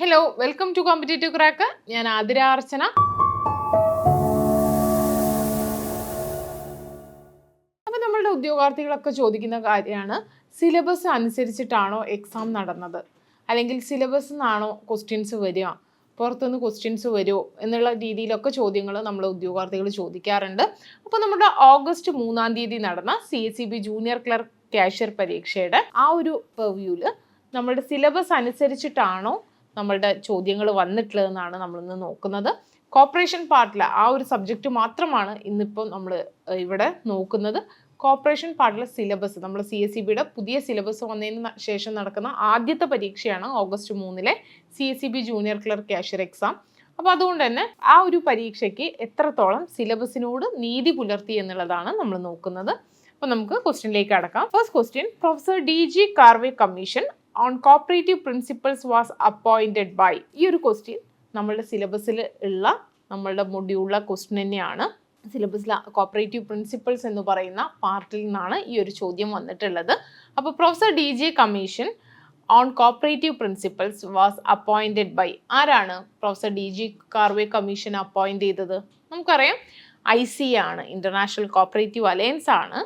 Hello, welcome to competitive crack. ഞാൻ ആതിര അർച്ചന. അപ്പം നമ്മളുടെ ഉദ്യോഗാർത്ഥികളൊക്കെ ചോദിക്കുന്ന കാര്യമാണ്, സിലബസ് അനുസരിച്ചിട്ടാണോ എക്സാം നടന്നത്, അല്ലെങ്കിൽ സിലബസ് നിന്നാണോ ക്വസ്റ്റ്യൻസ് വരിക, പുറത്തുനിന്ന് ക്വസ്റ്റ്യൻസ് വരുമോ എന്നുള്ള രീതിയിലൊക്കെ ചോദ്യങ്ങൾ നമ്മൾ ഉദ്യോഗാർത്ഥികൾ ചോദിക്കാറുണ്ട്. അപ്പോൾ നമ്മുടെ ഓഗസ്റ്റ് 3-ാം തീയതി നടന്ന CSEB ജൂനിയർ ക്ലർക്ക് കാഷ്യർ പരീക്ഷയുടെ ആ ഒരു റിവ്യൂവിൽ നമ്മളുടെ സിലബസ് അനുസരിച്ചിട്ടാണോ നമ്മളുടെ ചോദ്യങ്ങൾ വന്നിട്ടുള്ളതെന്നാണ് നമ്മളിന്ന് നോക്കുന്നത്. കോർപ്പറേഷൻ പാർട്ടിലെ ആ ഒരു സബ്ജക്റ്റ് മാത്രമാണ് ഇന്നിപ്പോൾ നമ്മൾ ഇവിടെ നോക്കുന്നത്. കോർപ്പറേഷൻ പാർട്ടിലെ സിലബസ്, നമ്മൾ CSEBയുടെ പുതിയ സിലബസ് വന്നതിന് ശേഷം നടക്കുന്ന ആദ്യത്തെ പരീക്ഷയാണ് ഓഗസ്റ്റ് 3-ലെ CSEB junior clerk cashier exam. അപ്പോൾ അതുകൊണ്ട് തന്നെ ആ ഒരു പരീക്ഷയ്ക്ക് എത്രത്തോളം സിലബസിനോട് നീതി പുലർത്തി എന്നുള്ളതാണ് നമ്മൾ നോക്കുന്നത്. അപ്പോൾ നമുക്ക് ക്വസ്റ്റ്യനിലേക്ക് കടക്കാം. First question, professor DG Karve commission on cooperative principles was appointed by. ഈ ഒരു ക്വസ്റ്റ്യൻ നമ്മളുടെ സിലബസിൽ ഉള്ള നമ്മളുടെ മൊഡ്യൂളിലെ ക്വസ്റ്റ്യൻ തന്നെയാണ്. സിലബസിലെ കോപ്പറേറ്റീവ് പ്രിൻസിപ്പിൾസ് എന്ന് പറയുന്ന പാർട്ടിൽ നിന്നാണ് ഈ ഒരു ചോദ്യം വന്നിട്ടുള്ളത്. അപ്പോൾ professor DG commission on cooperative principles was appointed by. ആരാണ് professor DG Karve commission appoint ചെയ്തത്? നമുക്കറിയാം, IC ആണ്, ഇൻ്റർനാഷണൽ കോപ്പറേറ്റീവ് അലയൻസ് ആണ്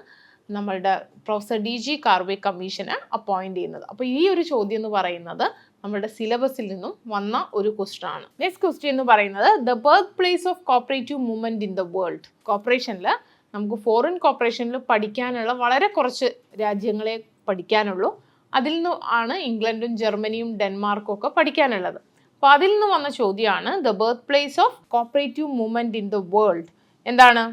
നമ്മളുടെ പ്രൊഫസർ DG കാർവേ കമ്മീഷനെ അപ്പോയിൻറ്റ് ചെയ്യുന്നത്. അപ്പോൾ ഈ ഒരു ചോദ്യം എന്ന് പറയുന്നത് നമ്മുടെ സിലബസിൽ നിന്നും വന്ന ഒരു ക്വസ്റ്റ്യൻ ആണ്. നെക്സ്റ്റ് ക്വസ്റ്റ്യൻ എന്ന് പറയുന്നത്, the birth place of cooperative movement in the world. കോപ്പറേഷനിൽ നമുക്ക് ഫോറിൻ കോപ്പറേഷനിൽ പഠിക്കാനുള്ള വളരെ കുറച്ച് രാജ്യങ്ങളെ പഠിക്കാനുള്ളൂ. അതിൽ നിന്ന് ആണ് ഇംഗ്ലണ്ടും ജർമ്മനിയും ഡെൻമാർക്കും ഒക്കെ പഠിക്കാനുള്ളത്. അപ്പോൾ അതിൽ നിന്ന് വന്ന ചോദ്യമാണ്, the birth place of cooperative movement in the world എന്താണ്?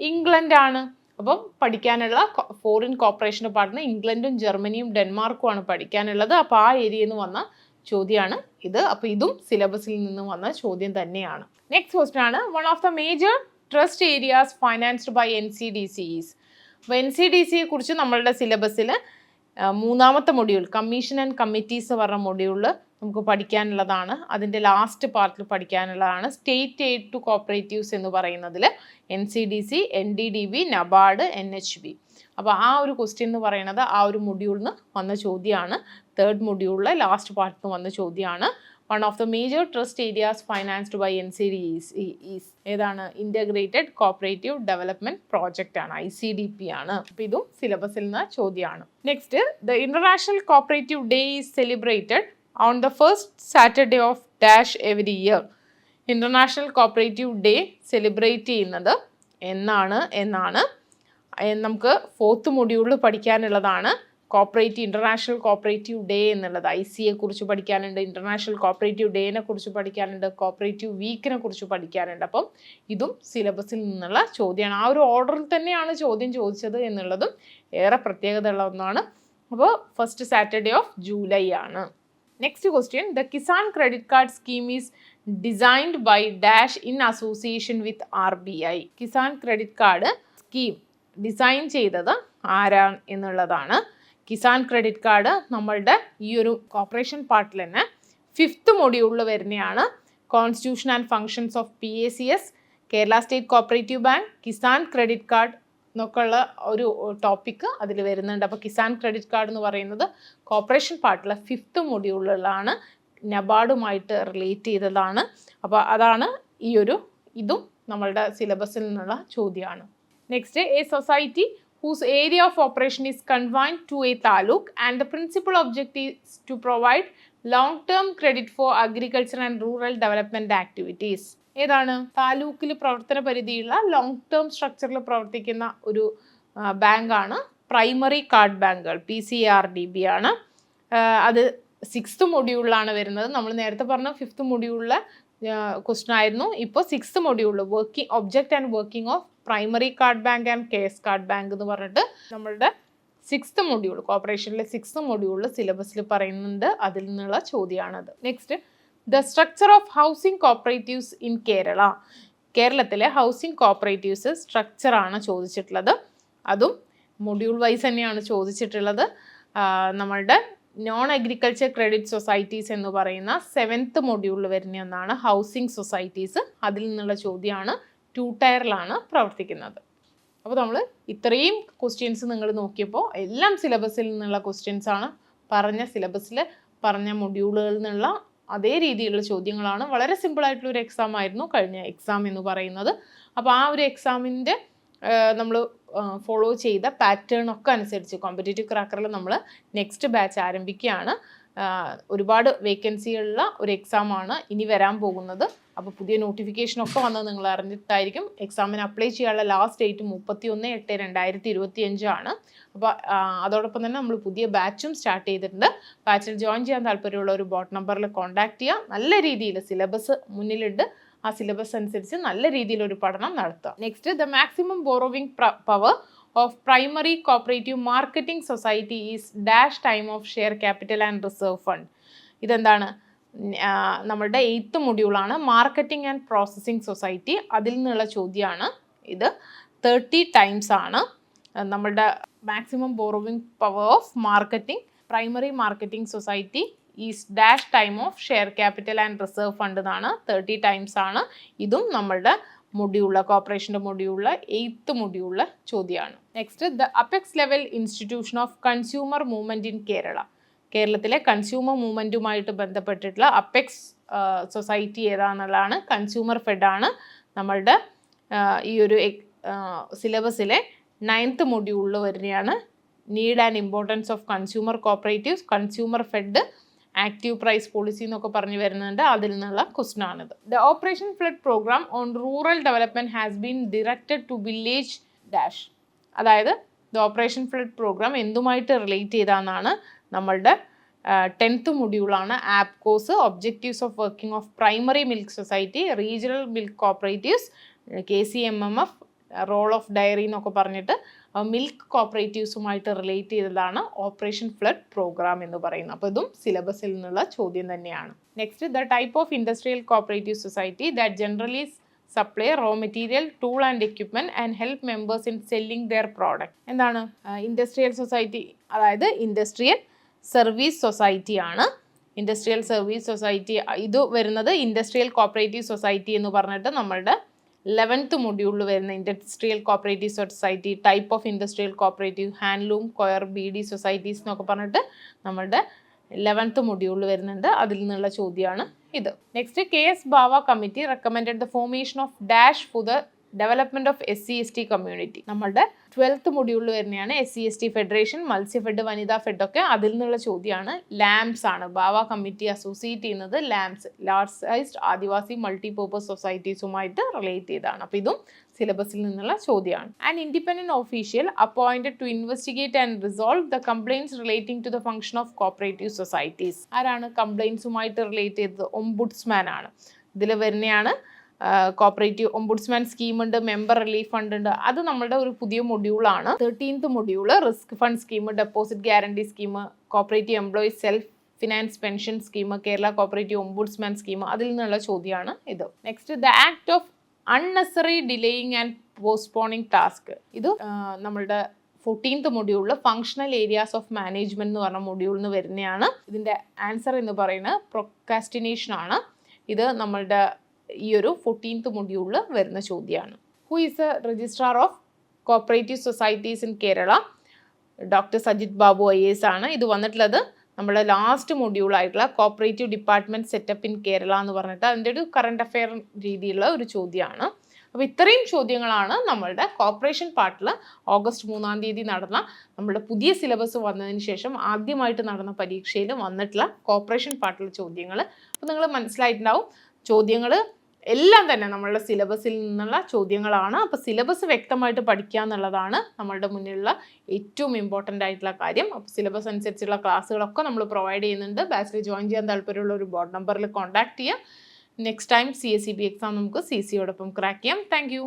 ഇംഗ്ലണ്ട് ആണ്. അപ്പം പഠിക്കാനുള്ള ഫോറിൻ കോർപ്പറേഷൻ പാർട്ട്ണർ ഇംഗ്ലണ്ടും ജർമ്മനിയും ഡെൻമാർക്കും ആണ് പഠിക്കാനുള്ളത്. അപ്പോൾ ആ ഏരിയയിൽ നിന്ന് വന്ന ചോദ്യമാണ് ഇത്. അപ്പോൾ ഇതും സിലബസിൽ നിന്ന് വന്ന ചോദ്യം തന്നെയാണ്. നെക്സ്റ്റ് ക്വസ്റ്റ്യൻ ആണ്, one of the major thrust areas financed by NCDC is. അപ്പോൾ NCDCയെ കുറിച്ച് നമ്മളുടെ സിലബസിൽ 3-ാമത്തെ മൊഡ്യൂൾ കമ്മീഷൻ ആൻഡ് കമ്മിറ്റീസ് പറഞ്ഞ മൊഡ്യൂളിൽ നമുക്ക് പഠിക്കാനുള്ളതാണ്. അതിൻ്റെ ലാസ്റ്റ് പാർട്ടിൽ പഠിക്കാനുള്ളതാണ് സ്റ്റേറ്റ് എയ്ഡ് ടു കോപ്പറേറ്റീവ്സ് എന്ന് പറയുന്നതിൽ NCDC, NDDB, NABARD, NHB. അപ്പോൾ ആ ഒരു ക്വസ്റ്റ്യൻ എന്ന് പറയുന്നത് ആ ഒരു മൊഡ്യൂളിൽ നിന്ന് വന്ന ചോദ്യമാണ്. 3rd മൊഡ്യൂളിലെ ലാസ്റ്റ് പാർട്ടിൽ നിന്ന് വന്ന ചോദ്യമാണ്. One of the major thrust areas financed by NCDC is ഏതാണ്? ഇൻ്റഗ്രേറ്റഡ് കോപ്പറേറ്റീവ് ഡെവലപ്മെൻറ്റ് പ്രോജക്റ്റ് ആണ്, ICDP ആണ്. അപ്പോൾ ഇതും സിലബസിൽ നിന്ന് ചോദ്യമാണ്. Next, the international cooperative day is celebrated on the first Saturday of dash every year. International cooperative day celebrate ചെയ്യുന്നത് എന്നാണ് നമുക്ക് 4th മൊഡ്യൂളിൽ പഠിക്കാനുള്ളതാണ്. ഇൻ്റർനാഷണൽ കോപ്പറേറ്റീവ് ഡേ എന്നുള്ളത് ICയെ കുറിച്ച് പഠിക്കാനുണ്ട്, ഇൻ്റർനാഷണൽ കോപ്പറേറ്റീവ് ഡേനെ കുറിച്ച് പഠിക്കാനുണ്ട്, കോപ്പറേറ്റീവ് വീക്കിനെ കുറിച്ച് പഠിക്കാനുണ്ട്. അപ്പം ഇതും സിലബസിൽ നിന്നുള്ള ചോദ്യമാണ്. ആ ഒരു ഓർഡറിൽ തന്നെയാണ് ചോദ്യം ചോദിച്ചത് എന്നുള്ളതും ഏറെ പ്രത്യേകത ഉള്ള ഒന്നാണ്. അപ്പോൾ ഫസ്റ്റ് സാറ്റർഡേ ഓഫ് ജൂലൈ ആണ്. Next question, the Kisan credit card scheme is designed by dash in association with RBI. Kisan credit card scheme design ചെയ്തത് ആരാണ് എന്നുള്ളതാണ്. കിസാൻ ക്രെഡിറ്റ് കാർഡ് നമ്മളുടെ ഈ ഒരു കോർപ്പറേഷൻ പാർട്ടിൽ തന്നെ 5th മൊഡ്യൂളിൽ വരുന്നതാണ്. Constitution and functions of PACS, Kerala state cooperative bank, Kisan credit card എന്നൊക്കെയുള്ള ഒരു ടോപ്പിക്ക് അതിൽ വരുന്നുണ്ട്. അപ്പോൾ കിസാൻ ക്രെഡിറ്റ് കാർഡ് എന്ന് പറയുന്നത് കോർപ്പറേഷൻ പാർട്ടിലെ 5th മൊഡ്യൂളിലാണ്, നബാർഡുമായിട്ട് റിലേറ്റ് ചെയ്തതാണ്. അപ്പോൾ അതാണ് ഇതും നമ്മളുടെ സിലബസിൽ നിന്നുള്ള ചോദ്യമാണ്. Next, A society whose area of operation is confined to a taluk and the principal objective is to provide long-term credit for agriculture and rural development activities. ഏതാണ്? താലൂക്കിൽ പ്രവർത്തന പരിധിയുള്ള ലോങ് ടേം സ്ട്രക്ചറിൽ പ്രവർത്തിക്കുന്ന ഒരു ബാങ്കാണ് പ്രൈമറി കാർഡ് ബാങ്കുകൾ, PCARDB ആണ്. അത് 6th മൊഡ്യൂളിലാണ് വരുന്നത്. നമ്മൾ നേരത്തെ പറഞ്ഞ 5th മൊഡ്യൂളിലെ ക്വസ്റ്റ്യൻ ആയിരുന്നു. ഇപ്പോൾ 6th മൊഡ്യൂളിൽ object and working of primary card bank and KS card bank എന്ന് പറഞ്ഞിട്ട് നമ്മളുടെ 6th മൊഡ്യൂൾ, കോർപ്പറേഷനിലെ 6th മൊഡ്യൂളിൽ സിലബസിൽ പറയുന്നുണ്ട്. അതിൽ നിന്നുള്ള ചോദ്യമാണത്. Next, the structure of housing cooperatives in Kerala. കേരളത്തിലെ ഹൗസിംഗ് കോപ്പറേറ്റീവ്സ് സ്ട്രക്ചറാണ് ചോദിച്ചിട്ടുള്ളത്. അതും മൊഡ്യൂൾ വൈസ് തന്നെയാണ് ചോദിച്ചിട്ടുള്ളത്. നമ്മളുടെ നോൺ അഗ്രികൾച്ചർ ക്രെഡിറ്റ് സൊസൈറ്റീസ് എന്ന് പറയുന്ന 7th മൊഡ്യൂളിൽ വരുന്ന ഒന്നാണ് ഹൗസിംഗ് സൊസൈറ്റീസ്. അതിൽ നിന്നുള്ള ചോദ്യമാണ്. 2 ടയറിലാണ് പ്രവർത്തിക്കുന്നത്. അപ്പോൾ നമ്മൾ ഇത്രയും ക്വസ്റ്റ്യൻസ് നിങ്ങൾ നോക്കിയപ്പോൾ എല്ലാം സിലബസിൽ നിന്നുള്ള ക്വസ്റ്റ്യൻസ് ആണ്. പറഞ്ഞ സിലബസിൽ പറഞ്ഞ മൊഡ്യൂളുകളിൽ നിന്നുള്ള അതേ രീതിയിലുള്ള ചോദ്യങ്ങളാണ്. വളരെ സിമ്പിളായിട്ടുള്ള ഒരു എക്സാം ആയിരുന്നു കഴിഞ്ഞ എക്സാം എന്ന് പറയുന്നത്. അപ്പോൾ ആ ഒരു എക്സാമിൻ്റെ നമ്മൾ ഫോളോ ചെയ്ത പാറ്റേൺ ഒക്കെ അനുസരിച്ച് കോമ്പറ്റേറ്റീവ് ക്രാക്കറിൽ നമ്മൾ നെക്സ്റ്റ് ബാച്ച് ആരംഭിക്കുകയാണ്. ഒരുപാട് വേക്കൻസിയുള്ള ഒരു എക്സാമാണ് ഇനി വരാൻ പോകുന്നത്. അപ്പോൾ പുതിയ നോട്ടിഫിക്കേഷനൊക്കെ വന്നത് നിങ്ങൾ അറിഞ്ഞിട്ടായിരിക്കും. എക്സാമിന് അപ്ലൈ ചെയ്യാനുള്ള ലാസ്റ്റ് ഡേറ്റ് 31/8/2025 ആണ്. അപ്പോൾ അതോടൊപ്പം തന്നെ നമ്മൾ പുതിയ ബാച്ചും സ്റ്റാർട്ട് ചെയ്തിട്ടുണ്ട്. ബാച്ചിൽ ജോയിൻ ചെയ്യാൻ താല്പര്യമുള്ള ഒരു ബോട്ട് നമ്പറിൽ കോൺടാക്ട് ചെയ്യുക. നല്ല രീതിയിൽ സിലബസ് മുന്നിലുണ്ട്. ആ സിലബസ് അനുസരിച്ച് നല്ല രീതിയിലൊരു പഠനം നടത്തുക. Next, the maximum borrowing power of primary cooperative marketing society is dash time of share capital and reserve fund. ഇതെന്താണ്? നമ്മളുടെ 8th മൊഡ്യൂളാണ് മാർക്കറ്റിംഗ് ആൻഡ് പ്രോസസ്സിംഗ് സൊസൈറ്റി. അതിൽ നിന്നുള്ള ചോദ്യമാണ് ഇത്. 30 ടൈംസ് ആണ് നമ്മളുടെ maximum borrowing power of marketing primary marketing society is dash time of share capital and reserve fund എന്നാണ്. 30 ടൈംസ് ആണ്. ഇതും നമ്മളുടെ മൊഡ്യൂളിലെ കോർപ്പറേഷൻ്റെ മൊഡ്യൂളിലെ 8th മൊഡ്യൂളിലെ ചോദ്യമാണ്. Next, the apex level institution of consumer movement in Kerala. കേരളത്തിലെ കൺസ്യൂമർ മൂവ്മെൻറ്റുമായിട്ട് ബന്ധപ്പെട്ടിട്ടുള്ള അപ്പെക്സ് സൊസൈറ്റി ഏതാണെന്നുള്ളതാണ്. കൺസ്യൂമർ ഫെഡാണ് നമ്മളുടെ ഈ ഒരു സിലബസിലെ 9th മൊഡ്യൂളിൽ വരുന്നതാണ്. Need and importance of consumer cooperatives, consumer fed, active price policy എന്നൊക്കെ പറഞ്ഞു വരുന്നുണ്ട്. അതിൽ നിന്നുള്ള ക്വസ്റ്റൻ ആണിത്. The operation flood programme on rural development has been directed to village dash. അതായത് ദ ഓപ്പറേഷൻ ഫ്ലഡ് പ്രോഗ്രാം എന്തുമായിട്ട് റിലേറ്റ് ചെയ്താന്നാണ് നമ്മളുടെ 10th മൊഡ്യൂളാണ്. APCOS, objectives of working of primary milk society, regional milk cooperatives, KCMMF, role of dairy എന്നൊക്കെ പറഞ്ഞിട്ട് milk കോപ്പറേറ്റീവ്സുമായിട്ട് relate ചെയ്തതാണ് operation flood programme എന്ന് പറയുന്നത്. അപ്പോൾ ഇതും സിലബസിൽ നിന്നുള്ള ചോദ്യം തന്നെയാണ്. Next, the type of industrial cooperative society that generally supply raw material, tool and equipment and help members in selling their product. എന്താണ് ഇൻഡസ്ട്രിയൽ സൊസൈറ്റി? അതായത് ഇൻഡസ്ട്രിയൽ സർവീസ് സൊസൈറ്റി ആണ്. ഇൻഡസ്ട്രിയൽ സർവീസ് സൊസൈറ്റി ഇത് വരുന്നത് ഇൻഡസ്ട്രിയൽ കോപ്പറേറ്റീവ് സൊസൈറ്റി എന്ന് പറഞ്ഞിട്ട് നമ്മളുടെ 11th മൊഡ്യൂളിൽ വരുന്ന industrial cooperative society, type of industrial cooperative, handloom, coir, BD societies എന്നൊക്കെ പറഞ്ഞിട്ട് നമ്മളുടെ 11th മൊഡ്യൂളിൽ വരുന്നുണ്ട്. അതിൽ നിന്നുള്ള ചോദ്യമാണ് ഇത്. Next, KS Bava committee recommended the formation of dash for the development of SC/ST community. നമ്മളുടെ 12th മൊഡ്യൂളിൽ വരുന്നതാണ് SC/ST ഫെഡറേഷൻ, മത്സ്യഫെഡ്, വനിതാ ഫെഡ് ഒക്കെ. അതിൽ നിന്നുള്ള ചോദ്യമാണ്. ലാംസ് ആണ് ബാവ കമ്മിറ്റി അസോസിയേറ്റ് ചെയ്യുന്നത്. LAMPS, large sized Adivasi multipurpose സൊസൈറ്റീസുമായിട്ട് റിലേറ്റ് ചെയ്താണ്. അപ്പോൾ ഇതും സിലബസിൽ നിന്നുള്ള ചോദ്യമാണ്. And independent official appointed to investigate and resolve the complaints relating to the function of cooperative societies. ആരാണ് കംപ്ലയിൻറ്റ്സുമായിട്ട് റിലേറ്റ് ചെയ്തത്? ഒംബുഡ്സ്മാൻ ആണ്. ഇതിൽ വരുന്നതാണ് കോപ്പറേറ്റീവ് ഒംബുഡ്സ്മാൻ സ്കീമുണ്ട്, മെമ്പർ റിലീഫ് ഫണ്ട് ഉണ്ട്. അത് നമ്മളുടെ ഒരു പുതിയ മൊഡ്യൂളാണ്. 13th module risk fund scheme, deposit guarantee scheme, cooperative employees self finance pension scheme, Kerala cooperative ombudsman scheme. അതിൽ നിന്നുള്ള ചോദ്യമാണ് ഇത്. Next, the act of unnecessary delaying and postponing task. ഇത് നമ്മളുടെ 14th മൊഡ്യൂളിൽ ഫങ്ഷണൽ ഏരിയാസ് ഓഫ് മാനേജ്മെന്റ് എന്ന് പറഞ്ഞ മൊഡ്യൂളിൽ നിന്ന് വരുന്നതാണ്. ഇതിൻ്റെ ആൻസർ എന്ന് പറയുന്നത് പ്രൊക്കാസ്റ്റിനേഷൻ ആണ്. ഇത് നമ്മളുടെ ഈ ഒരു 14th മൊഡ്യൂളിൽ വരുന്ന ചോദ്യമാണ്. Who is a registrar of cooperative societies in Kerala? Doctor Sajith Babu IAS ആണ്. ഇത് വന്നിട്ടുള്ളത് നമ്മുടെ ലാസ്റ്റ് മൊഡ്യൂളായിട്ടുള്ള cooperative department setup in Kerala എന്ന് പറഞ്ഞിട്ട് അതിൻ്റെ ഒരു കറണ്ട് അഫെയർ രീതിയിലുള്ള ഒരു ചോദ്യമാണ്. അപ്പോൾ ഇത്രയും ചോദ്യങ്ങളാണ് നമ്മളുടെ കോർപ്പറേഷൻ പാർട്ടിൽ ഓഗസ്റ്റ് 3-ാം തീയതി നടന്ന നമ്മുടെ പുതിയ സിലബസ് വന്നതിന് ശേഷം ആദ്യമായിട്ട് നടന്ന പരീക്ഷയിൽ വന്നിട്ടുള്ള കോർപ്പറേഷൻ പാർട്ടിലെ ചോദ്യങ്ങൾ. അപ്പോൾ നിങ്ങൾ മനസ്സിലായിട്ടുണ്ടാവും, ചോദ്യങ്ങൾ എല്ലാം തന്നെ നമ്മളുടെ സിലബസിൽ നിന്നുള്ള ചോദ്യങ്ങളാണ്. അപ്പോൾ സിലബസ് വ്യക്തമായിട്ട് പഠിക്കുക എന്നുള്ളതാണ് നമ്മളുടെ മുന്നിലുള്ള ഏറ്റവും ഇമ്പോർട്ടൻ്റ് ആയിട്ടുള്ള കാര്യം. അപ്പോൾ സിലബസ് അനുസരിച്ചുള്ള ക്ലാസ്സുകളൊക്കെ നമ്മൾ പ്രൊവൈഡ് ചെയ്യുന്നുണ്ട്. ബാച്ചിൽ ജോയിൻ ചെയ്യാൻ താല്പര്യമുള്ള ഒരു ബോർഡ് നമ്പറിൽ കോൺടാക്ട് ചെയ്യുക. നെക്സ്റ്റ് ടൈം CSEB എക്സാം നമുക്ക് CC യോടൊപ്പം ക്രാക്ക് ചെയ്യാം. Thank you.